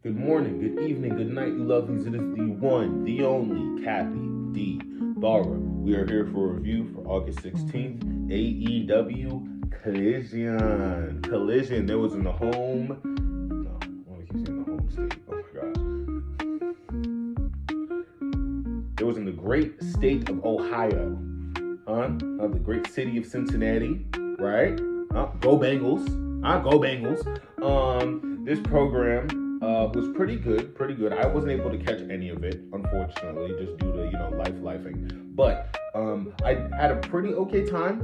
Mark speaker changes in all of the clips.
Speaker 1: Good morning, good evening, good night, you lovelies. It is the one, the only, Cappy D. Barra. We are here for a review for August 16th, AEW Collision. Collision, there was in the home. No, I want to keep saying the home state. Oh my gosh. It was in the great state of Ohio. The great city of Cincinnati, right? Go Bengals. Go Bengals. This program was pretty good, pretty good. I wasn't able to catch any of it, unfortunately, just due to lifing. But I had a pretty okay time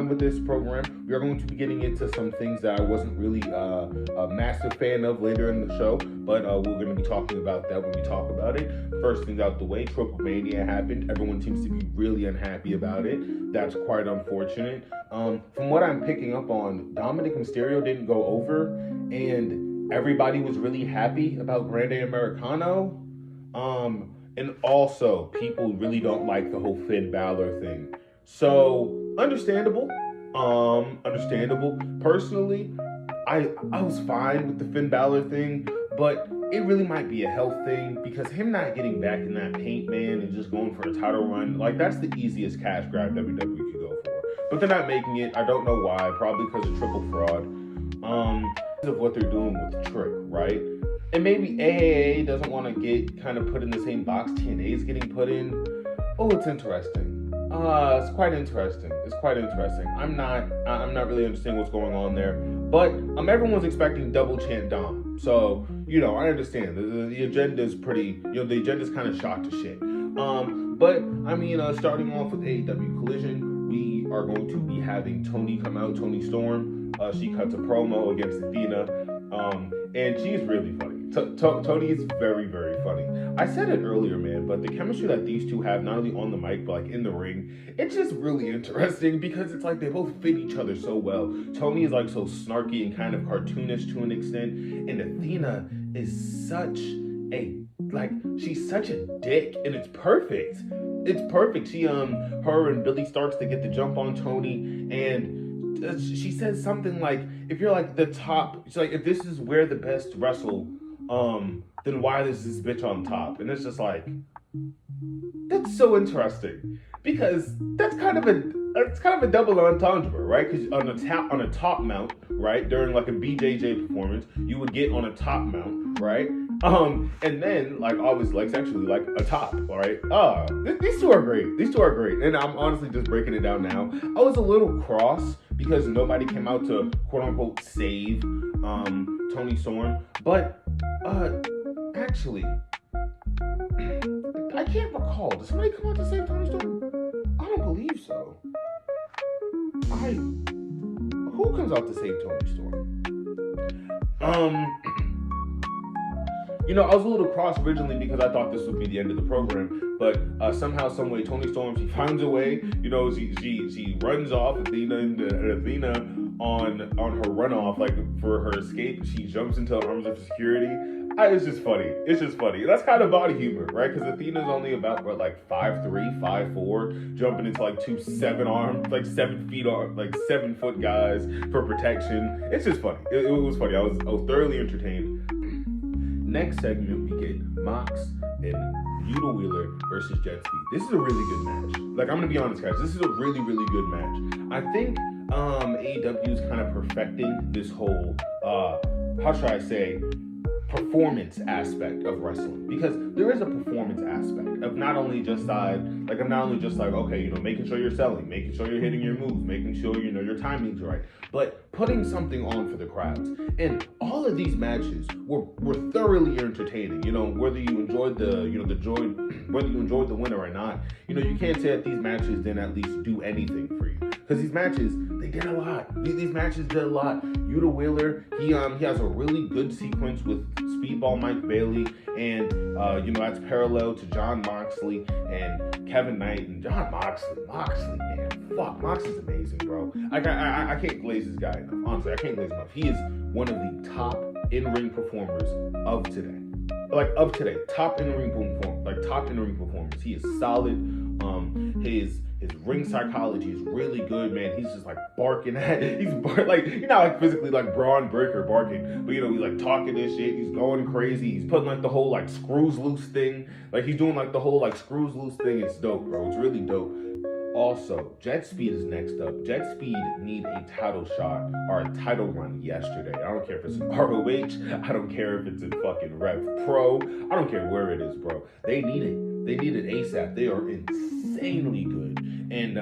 Speaker 1: with this program. We are going to be getting into some things that I wasn't really a massive fan of later in the show, but we're going to be talking about that when we talk about it. First things out the way, Triple Mania happened. Everyone seems to be really unhappy about it. That's quite unfortunate. From what I'm picking up on, Dominic Mysterio didn't go over, and everybody was really happy about Grande Americano. And also, people really don't like the whole Finn Balor thing. So, understandable. Understandable. Personally, I was fine with the Finn Balor thing, but it really might be a health thing because him not getting back in that paint, man, and just going for a title run, like that's the easiest cash grab WWE could go for. But they're not making it. I don't know why. Probably because of triple fraud. Of what they're doing with Trick, right? And maybe AAA doesn't want to get kind of put in the same box TNA is getting put in. Oh, it's interesting. It's quite interesting. I'm not really understanding what's going on there. But everyone's expecting double chant Dom. So, I understand. The agenda is pretty, the agenda's kind of shot to shit. But starting off with AEW Collision, we are going to be having Toni come out, Toni Storm. She cuts a promo against Athena, and she's really funny. Toni is very, very funny. I said it earlier, man, but the chemistry that these two have, not only on the mic, but like in the ring, it's just really interesting because it's like they both fit each other so well. Toni is like so snarky and kind of cartoonish to an extent, and Athena is she's such a dick, and it's perfect. It's perfect. Her and Billy Starks to get the jump on Toni, and she says something like, if you're like the top, she's like, if this is where the best wrestle, then why is this bitch on top? And it's just like, that's so interesting because that's kind of a double entendre, right? Because on a top mount, right, during like a BJJ performance, you would get on a top mount, right? And then like obviously like sexually like a top, right? These two are great. And I'm honestly just breaking it down now. I was a little cross because nobody came out to quote unquote save Toni Storm, but actually I can't recall. Did somebody come out to save Toni Storm? I don't believe so. Who comes out to save Toni Storm? I was a little cross originally because I thought this would be the end of the program, but somehow, some way, Toni Storm, she finds a way. She runs off Athena, and Athena on her runoff, like for her escape, she jumps into the arms of security. It's just funny. That's kind of body humor, right? Because Athena's only about 5'3", 5'4", jumping into like 7 arms, like 7 feet, like 7 foot guys for protection. It's just funny. It was funny. I was thoroughly entertained. Next segment, we get Mox and Yuta Wheeler versus Jet Speed. This is a really good match. Like, I'm going to be honest, guys. This is a really, really good match. I think AEW is kind of perfecting this whole, how should I say, performance aspect of wrestling, because there is a performance aspect of not only just making sure you're selling, making sure you're hitting your moves, making sure your timing's right, but putting something on for the crowds. And all of these matches were thoroughly entertaining. Whether you enjoyed whether you enjoyed the winner or not, you can't say that these matches didn't at least do anything for you, because these matches, they did a lot. These matches did a lot. Yuta Wheeler, he has a really good sequence with Speedball Mike Bailey, and that's parallel to Jon Moxley and Kevin Knight. And Jon Moxley, man, fuck, Moxley's amazing, bro. I can't glaze this guy enough. Honestly, I can't glaze him enough. He is one of the top in-ring performers of today. Top in-ring performers. He is solid. His ring psychology is really good, man. He's just like barking like, you know, like physically like Braun Breaker barking, but you know, he's like talking this shit. He's going crazy. He's putting like the whole like screws loose thing. Like he's doing like the whole like screws loose thing. It's dope, bro. It's really dope. Also, Jet Speed is next up. Jet Speed need a title shot or a title run yesterday. I don't care if it's in ROH. I don't care if it's in fucking Rev Pro. I don't care where it is, bro. They need it. They need it ASAP. They are insanely good. And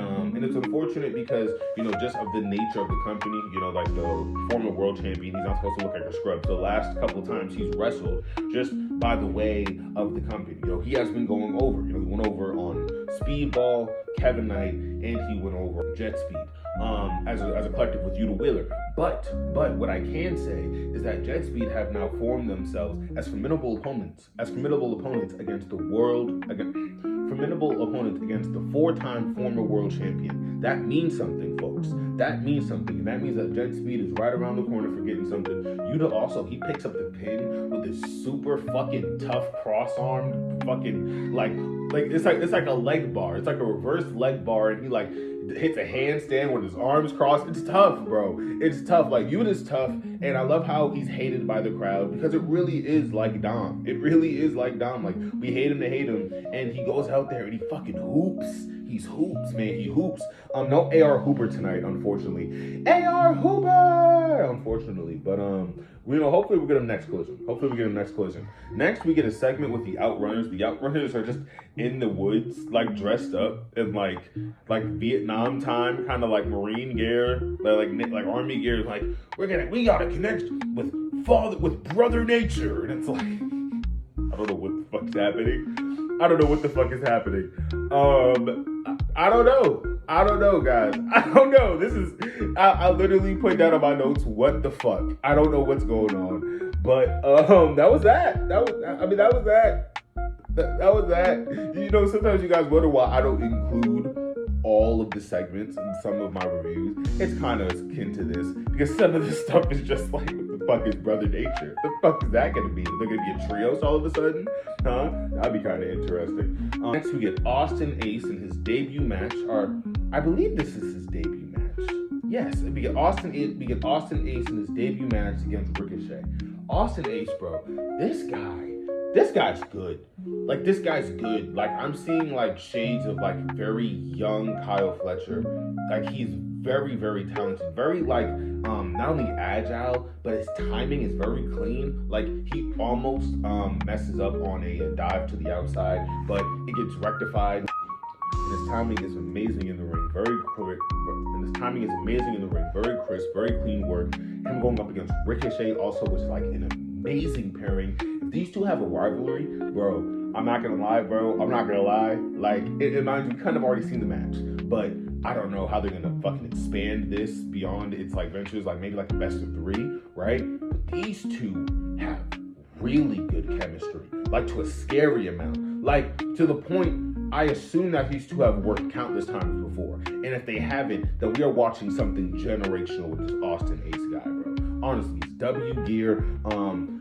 Speaker 1: it's unfortunate because, you know, just of the nature of the company, you know, like the former world champion, he's not supposed to look like a scrub. So the last couple of times he's wrestled, just by the way of the company, you know, he has been going over. You know, he went over on Speedball, Kevin Knight, and he went over Jet Speed as a collective with Yuta Wheeler. But what I can say is that Jet Speed have now formed themselves as formidable opponents against the four-time former world champion. That means something, folks. That means something. And that means that Jet Speed is right around the corner for getting something. Yuta also, he picks up the pin with this super fucking tough cross-arm fucking like it's like a leg bar. It's like a reverse leg bar, and he like hits a handstand with his arms crossed. It's tough, bro. It's tough. Like, Yuta's tough, and I love how he's hated by the crowd because it really is like Dom. It really is like Dom. Like, we hate him to hate him, and he goes out there and he fucking hoops. He's hoops, man. He hoops. No AR Hooper tonight, unfortunately. AR Hooper, unfortunately. But you know, hopefully we get him next collision. Next, we get a segment with the Outrunners. The Outrunners are just in the woods, like dressed up in like Vietnam time, kind of like Marine gear, like Army gear. Like, we gotta connect with Brother Nature, and it's like, I don't know what the fuck's happening. I don't know, guys. I don't know. This is, I literally put down on my notes, what the fuck? I don't know what's going on. But, that was that. That was that. You know, sometimes you guys wonder why I don't include all of the segments in some of my reviews. It's kind of akin to this, because some of this stuff is just like, what the fuck is Brother Nature? The fuck is that gonna be? They're gonna be a trios all of a sudden? Huh? That'd be kind of interesting. Next, we get Austin Ace in his debut match, or I believe this is his debut match. Yes, we get Austin Ace in his debut match against Ricochet. Austin Ace, bro, this guy's good. Like, this guy's good. Like, I'm seeing like shades of like very young Kyle Fletcher. Like, he's very, very talented, very like not only agile, but his timing is very clean. Like, he almost messes up on a dive to the outside, but it gets rectified. And his timing is amazing in the ring, very quick. And his timing is amazing in the ring, very crisp, very clean work. Him going up against Ricochet also was like an amazing pairing. If these two have a rivalry, bro, I'm not gonna lie. Like, it mind you, we kind of already seen the match, but I don't know how they're gonna fucking expand this beyond its like ventures, like maybe like a best of 3, right? But these two have really good chemistry, like to a scary amount, like to the point I assume that these two have worked countless times before, and if they haven't, then we are watching something generational with this Austin Ace guy, bro. Honestly, it's W gear.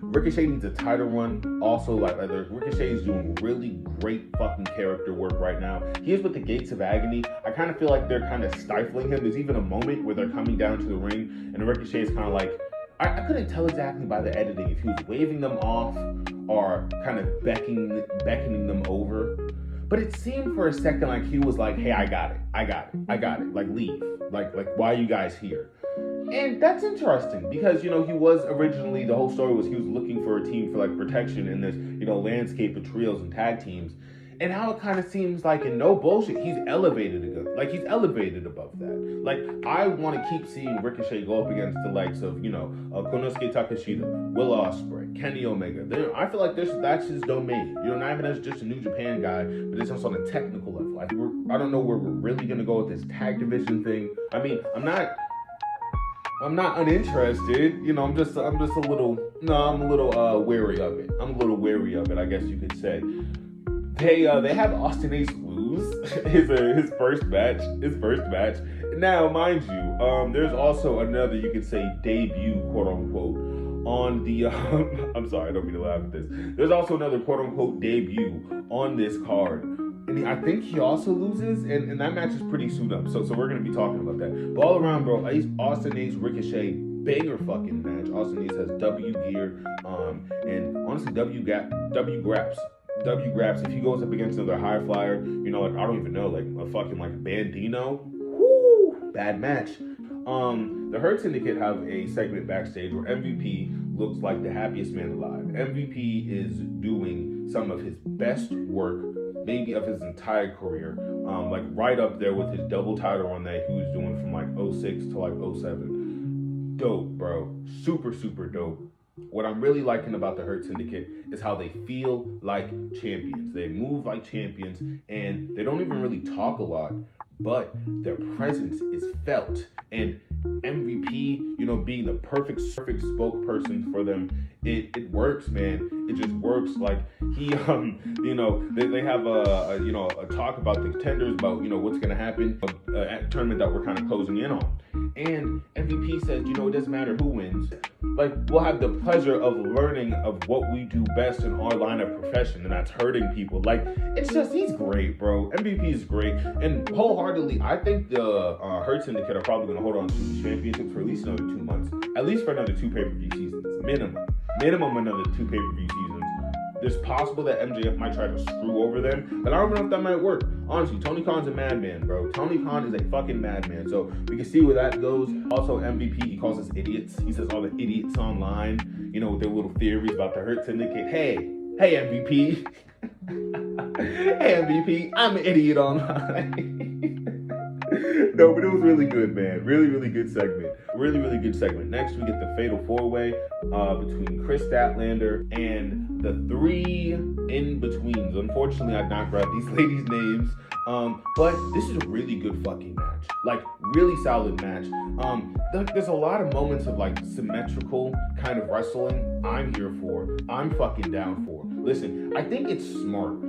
Speaker 1: Ricochet needs a title run. Also, like Ricochet is doing really great fucking character work right now. He is with the Gates of Agony. I kind of feel like they're kind of stifling him. There's even a moment where they're coming down to the ring, and Ricochet is kind of like, I couldn't tell exactly by the editing if he was waving them off or kind of beckoning them over. But it seemed for a second like he was like, hey, I got it. Like, leave. Like, why are you guys here? And that's interesting because, you know, he was originally, the whole story was he was looking for a team for like protection in this, you know, landscape of trios and tag teams. And now it kind of seems like, in no bullshit, he's elevated above that. Like, I want to keep seeing Ricochet go up against the likes of, you know, Konosuke Takeshita, Will Ospreay, Kenny Omega. I feel like that's his domain. You know, not even as just a New Japan guy, but it's also on a technical level. Like, I don't know where we're really gonna go with this tag division thing. I mean, I'm not uninterested. You know, I'm a little wary of it. I guess you could say. They have Austin Ace lose his first match. Now, mind you, there's also another, you could say, debut, quote unquote, on the I'm sorry, I don't mean to laugh at this. There's also another quote unquote debut on this card And I think he also loses, and that match is pretty soon up. So we're gonna be talking about that. But all around, bro, Austin Ace Ricochet, banger fucking match. Austin Ace has W gear, and honestly, W graps. W graps. If he goes up against another high flyer, like I don't even know, like a fucking like Bandino, whoo, bad match. The Hurt Syndicate have a segment backstage where MVP looks like the happiest man alive. MVP is doing some of his best work, maybe of his entire career. Like right up there with his double title run that he was doing from like 06 to like 07. Dope, bro. Super, super dope. What I'm really liking about the Hurt Syndicate is how they feel like champions. They move like champions, and they don't even really talk a lot, but their presence is felt. And MVP, being the perfect spokesperson for them, it works, man. It just works. Like he, they have a talk about the contenders, about what's gonna happen at the tournament that we're kind of closing in on. And MVP says, it doesn't matter who wins. Like, we'll have the pleasure of learning of what we do best in our line of profession, and that's hurting people. Like, it's just, he's great, bro. MVP is great. And wholeheartedly, I think the Hurt Syndicate are probably going to hold on to the championship for at least another 2 months. At least for another 2 pay-per-view seasons. Minimum another 2 pay-per-view seasons. There's possible that MJF might try to screw over them, but I don't know if that might work. Honestly, Tony Khan's a madman, bro. Tony Khan is a fucking madman. So we can see where that goes. Also, MVP, he calls us idiots. He says all the idiots online, with their little theories about the Hurt Syndicate. Hey, MVP. Hey, MVP, I'm an idiot online. No, but it was really good, man. Really, really good segment. Really, really good segment. Next, we get the Fatal 4-Way between Chris Statlander and the 3 in-betweens. Unfortunately, I did not grab these ladies' names, but this is a really good fucking match. Like, really solid match. There's a lot of moments of, like, symmetrical kind of wrestling I'm here for. I'm fucking down for. Listen, I think it's smart,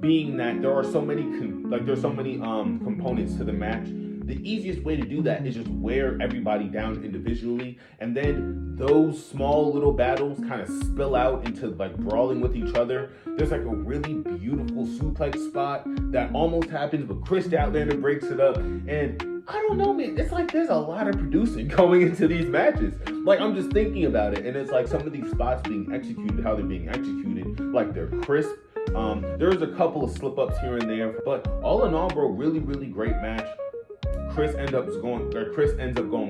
Speaker 1: being that there are so many components to the match. The easiest way to do that is just wear everybody down individually, and then those small little battles kind of spill out into like brawling with each other. There's like a really beautiful suplex spot that almost happens, but Chris Statlander breaks it up, and I don't know, man. It's like there's a lot of producing going into these matches. Like, I'm just thinking about it, and it's like some of these spots being executed, how they're being executed, like they're crisp. There's a couple of slip-ups here and there, but all in all, bro, really, really great match. Chris ends up going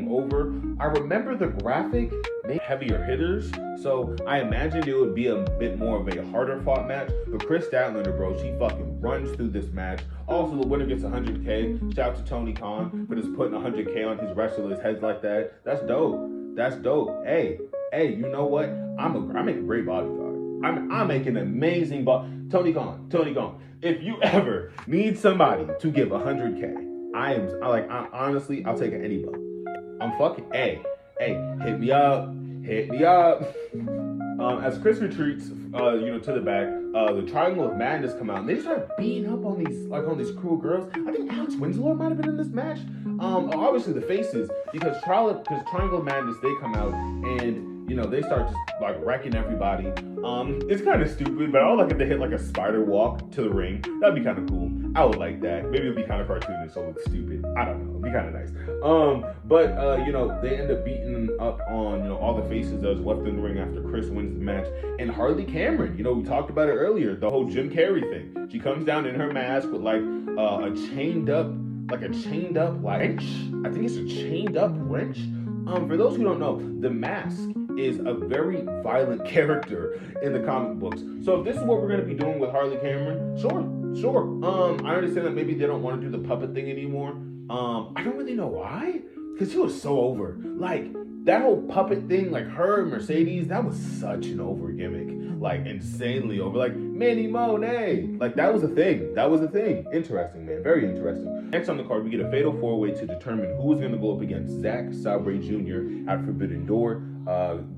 Speaker 1: over. I remember the graphic made heavier hitters, so I imagined it would be a bit more of a harder fought match. But Chris Statlander, bro, she fucking runs through this match. Also, the winner gets 100K. Shout out to Tony Khan for just putting 100K on his wrestlers' heads like that. That's dope. That's dope. Hey, you know what? I make a great bodyguard. I make an amazing Tony Khan. If you ever need somebody to give 100K. Honestly, I'll take any buck. I'm fucking, hit me up. As Chris retreats, to the back, the Triangle of Madness come out, and they start beating up on these cruel girls. I think Alex Winslow might have been in this match. Obviously the faces, because Triangle of Madness, they come out, and they start just like wrecking everybody. It's kind of stupid, but I would like if they hit like a spider walk to the ring. That'd be kind of cool. I would like that. Maybe it'd be kind of cartoonish, so it looks stupid. I don't know. It'd be kind of nice. But they end up beating up on all the faces that was left in the ring after Chris wins the match. And Harley Cameron, we talked about it earlier, the whole Jim Carrey thing. She comes down in her mask with like a chained up wrench. I think it's a chained up wrench. For those who don't know, the Mask is a very violent character in the comic books. So if this is what we're going to be doing with Harley Cameron, sure. I understand that maybe they don't want to do the puppet thing anymore. I don't really know why, because she was so over. Like, that whole puppet thing, like her and Mercedes, that was such an over gimmick. Like, insanely over. Like, Manny Monet. Like, that was a thing. Interesting, man. Very interesting. Next on the card, we get a Fatal 4-Way to determine who is going to go up against Zack Sabre Jr. at Forbidden Door.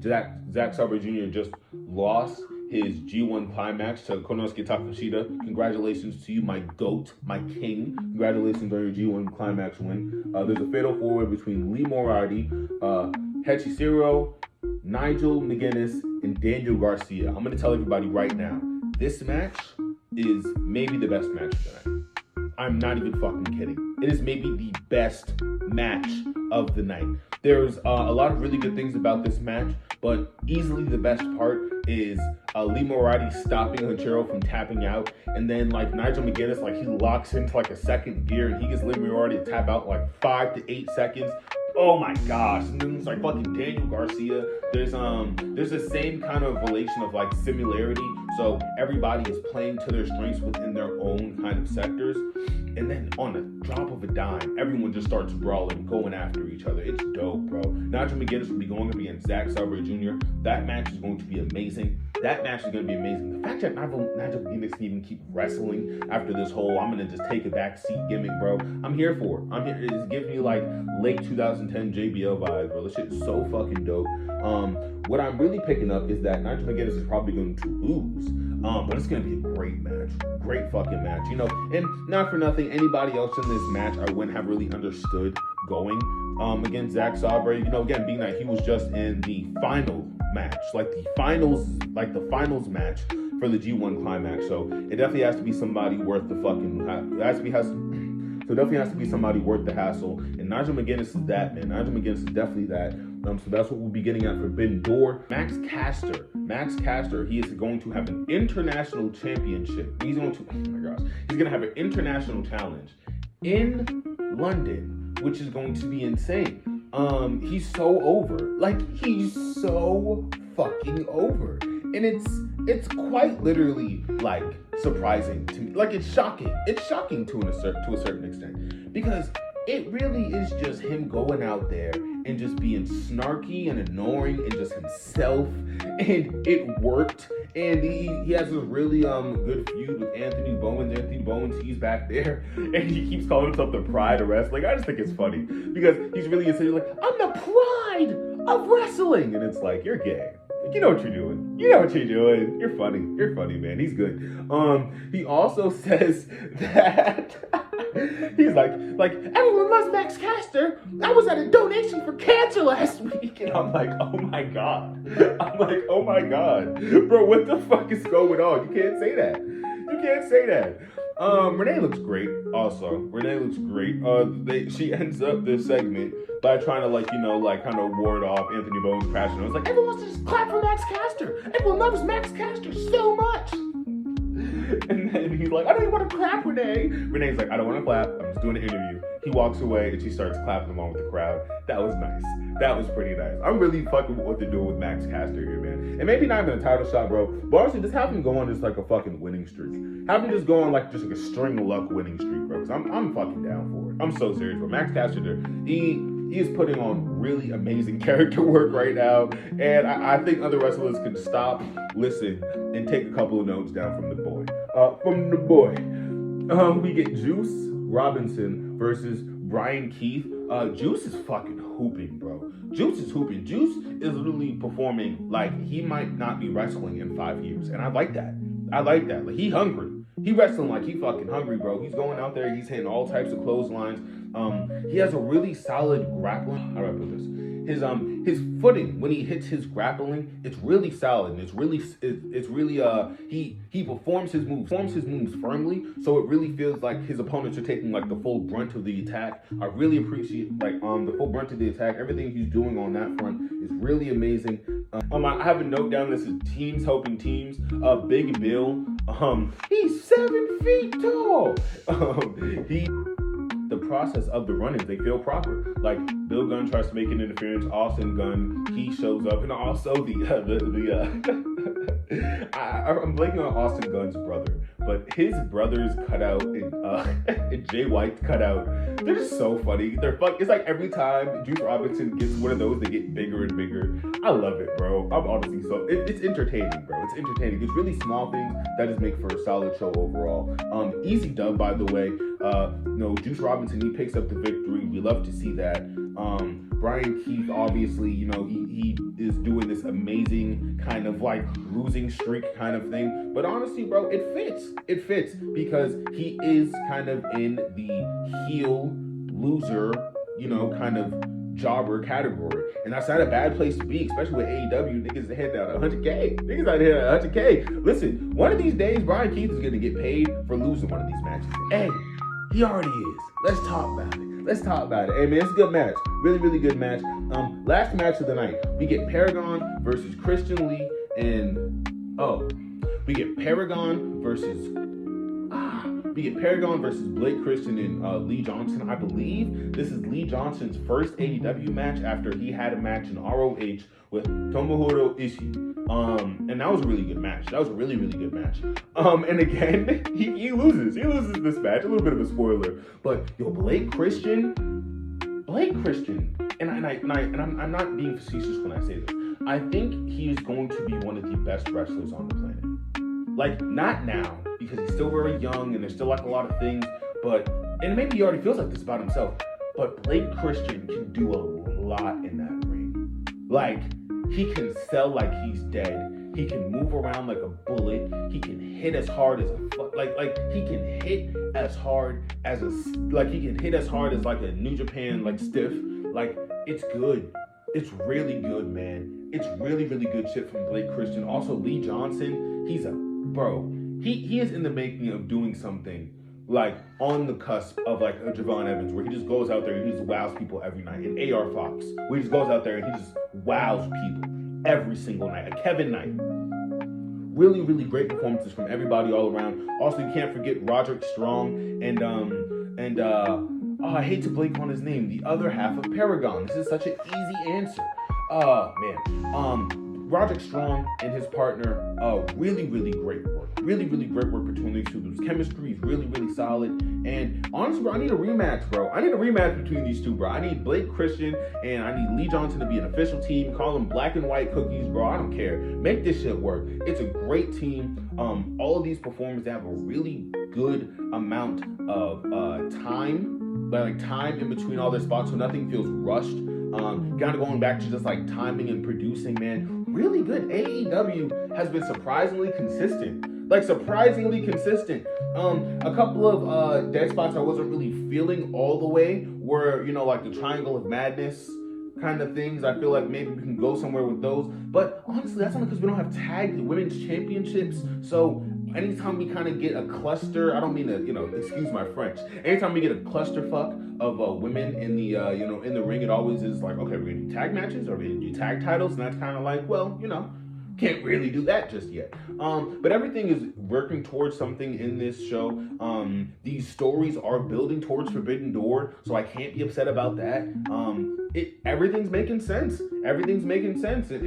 Speaker 1: Zack Sabre Jr. just lost his G1 climax to Konosuke Takeshita. Congratulations to you, my GOAT, my king. Congratulations on your G1 climax win. There's a Fatal 4-Way between Lee Moriarty, Hechicero, Nigel McGuinness, and Daniel Garcia. I'm going to tell everybody right now, this match is maybe the best match of the night. I'm not even fucking kidding. It is maybe the best match of the night. There's a lot of really good things about this match, but easily the best part is Lee Moriarty stopping Hachiro from tapping out, and then like Nigel McGuinness, like he locks into like a second gear, and he gets Lee Moriarty to tap out in like 5 to 8 seconds. Oh my gosh. And then it's like fucking Daniel Garcia. There's the same kind of relation of like similarity. So everybody is playing to their strengths within their own kind of sectors. And then on the drop of a dime, everyone just starts brawling, going after each other. It's dope, bro. Nigel McGuinness will be going to be in Zack Sabre Jr. That match is going to be amazing. That match is going to be amazing. The fact that Nigel McGuinness can even keep wrestling after this whole I'm going to just take a back seat gimmick, bro. I'm here for it. I'm here. It's giving me like late 2010 JBL vibes, bro. This shit is so fucking dope. What I'm really picking up is that Nigel McGuinness is probably going to lose. But it's going to be a great match. Great fucking match. You know, and not for nothing, anybody else in this match I wouldn't have really understood going against Zack Sabre. You know, again, being that he was just in the final match, like the finals match for the G1 Climax. So it definitely has to be somebody worth the fucking. So it definitely has to be somebody worth the hassle. And Nigel McGuinness is that, man. Nigel McGuinness is definitely that. So that's what we'll be getting at for Forbidden Door. Max Caster, he is going to have an international championship. He's going to have an international challenge in London, which is going to be insane. He's so over. Like, he's so fucking over. And it's quite literally like surprising to me. Like, it's shocking. It's shocking to a certain extent, because it really is just him going out there and just being snarky and annoying and just himself, and it worked. And he has a really good feud with Anthony Bowens. Anthony Bowens, he's back there, and he keeps calling himself the Pride of Wrestling. I just think it's funny because he's really insinuating like, I'm the Pride of Wrestling, and it's like, you're gay. You know what you're doing. You know what you're doing. You're funny. You're funny, man. He's good. He also says that he's like everyone loves Max Caster. I was at a donation for cancer last week, and I'm like, oh my god. Bro, what the fuck is going on? You can't say that. Renee looks great. Also, Renee looks great. She ends up this segment by trying to kind of ward off Anthony Bowens' crashing. I was like, everyone wants to just clap for Max Caster. Everyone loves Max Caster so much. And then he's like, I don't even want to clap, Renee. Renee's like, I don't want to clap. I'm just doing an interview. He walks away and she starts clapping along with the crowd. That was nice. That was pretty nice. I'm really fucking with what they're doing with Max Caster here, man. And maybe not even a title shot, bro. But honestly, just have him go on just like a fucking winning streak. Have him just go on like a string of luck winning streak, bro. Because I'm fucking down for it. I'm so serious, bro. Max Caster, he is putting on really amazing character work right now. And I think other wrestlers could stop, listen, and take a couple of notes down from the boy. We get Juice Robinson versus Brian Keith. Juice is fucking hooping, bro. Juice is hooping. Juice is literally performing like he might not be wrestling in 5 years. And I like that. Like, he hungry. He wrestling like he fucking hungry, bro. He's going out there. He's hitting all types of clotheslines. He has a really solid grappling. How do I put this? His footing when he hits his grappling, it's really solid, and it's really he performs his moves firmly, so it really feels like his opponents are taking like the full brunt of the attack. I really appreciate the full brunt of the attack. Everything he's doing on that front is really amazing. I have a note down. This is teams helping teams. Big Bill, he's 7 feet tall. The process of the run-ins, they feel proper. Like, Bill Gunn tries to make an interference, Austin Gunn, he shows up, and also I'm blanking on Austin Gunn's brother, but his brother's cutout and Jay White's cutout, they're just so funny. They're fun. It's like every time Juice Robinson gets one of those, they get bigger and bigger. I love it, bro. I'm honestly it's entertaining, bro. It's entertaining. It's really small things that just make for a solid show overall. Easy dub, by the way. Juice Robinson, he picks up the victory. We love to see that. Brian Keith, obviously, he is doing this amazing kind of like losing streak kind of thing. But honestly, bro, it fits. It fits because he is kind of in the heel loser, kind of jobber category. And that's not a bad place to be, especially with AEW. Niggas head down 100K. Niggas out here at 100K. Listen, one of these days, Brian Keith is going to get paid for losing one of these matches. Hey, he already is. Let's talk about it. Hey, man, it's a good match. Really, really good match. Last match of the night, we get Paragon versus Christian Lee and... We get Paragon versus Blake Christian and Lee Johnson. I believe this is Lee Johnson's first AEW match after he had a match in ROH with Tomohiro Ishii. And that was a really good match. That was a really, really good match. And again, he loses. He loses this match. A little bit of a spoiler. But Blake Christian, and I'm not being facetious when I say this. I think he is going to be one of the best wrestlers on the planet. Like, not now, because he's still very young and there's still like a lot of things, and maybe he already feels like this about himself, but Blake Christian can do a lot in that ring. Like, he can sell like he's dead. He can move around like a bullet. He can hit as hard as he can hit as hard as like a New Japan like stiff. Like, it's good. It's really good, man. It's really, really good shit from Blake Christian. Also, Lee Johnson, he's a bro. He is in the making of doing something like on the cusp of like a Javon Evans, where he just goes out there and he just wows people every night. And AR Fox, where he just goes out there and he just wows people every single night. A Kevin Knight. Really, really great performances from everybody all around. Also, you can't forget Roderick Strong and I hate to blank on his name, the other half of Paragon. This is such an easy answer. Roderick Strong and his partner, really, really great work. Really, really great work between these two. There's chemistry is really, really solid. And honestly, bro, I need a rematch, bro. I need a rematch between these two, bro. I need Blake Christian and I need Lee Johnson to be an official team. Call them black and white cookies, bro. I don't care. Make this shit work. It's a great team. All of these performers, they have a really good amount of time, like time in between all their spots, so nothing feels rushed. Kind of going back to just like timing and producing, man, really good. AEW has been surprisingly consistent. A couple of dead spots I wasn't really feeling all the way were, like the Triangle of Madness kind of things. I feel like maybe we can go somewhere with those. But honestly, that's only because we don't have tag women's championships. So anytime we kind of get a cluster, I don't mean to, excuse my French. Anytime we get a clusterfuck of women in the, in the ring, it always is like, okay, we're going to do tag matches or we're going to do tag titles. And that's kind of like, well, can't really do that just yet. But everything is working towards something in this show. These stories are building towards Forbidden Door, so I can't be upset about that. Everything's making sense. Everything's making sense. And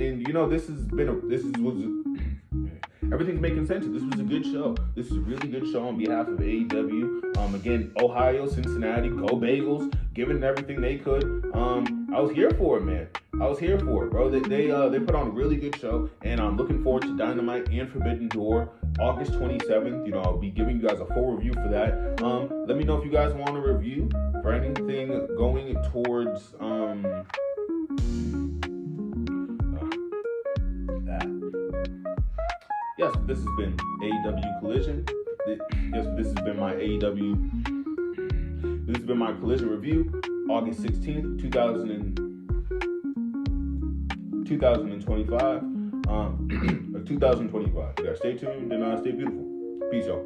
Speaker 1: everything's making sense. This was a good show. This is a really good show on behalf of AEW. Again, Ohio, Cincinnati, go Bagels, giving it everything they could. I was here for it, man. I was here for it, bro. They put on a really good show, and I'm looking forward to Dynamite and Forbidden Door, August 27th. I'll be giving you guys a full review for that. Let me know if you guys want a review for anything going towards Yes, this has been AEW Collision. This has been my AEW. This has been my Collision review, August 16th, 2025. 2025. You guys stay tuned and stay beautiful. Peace, y'all.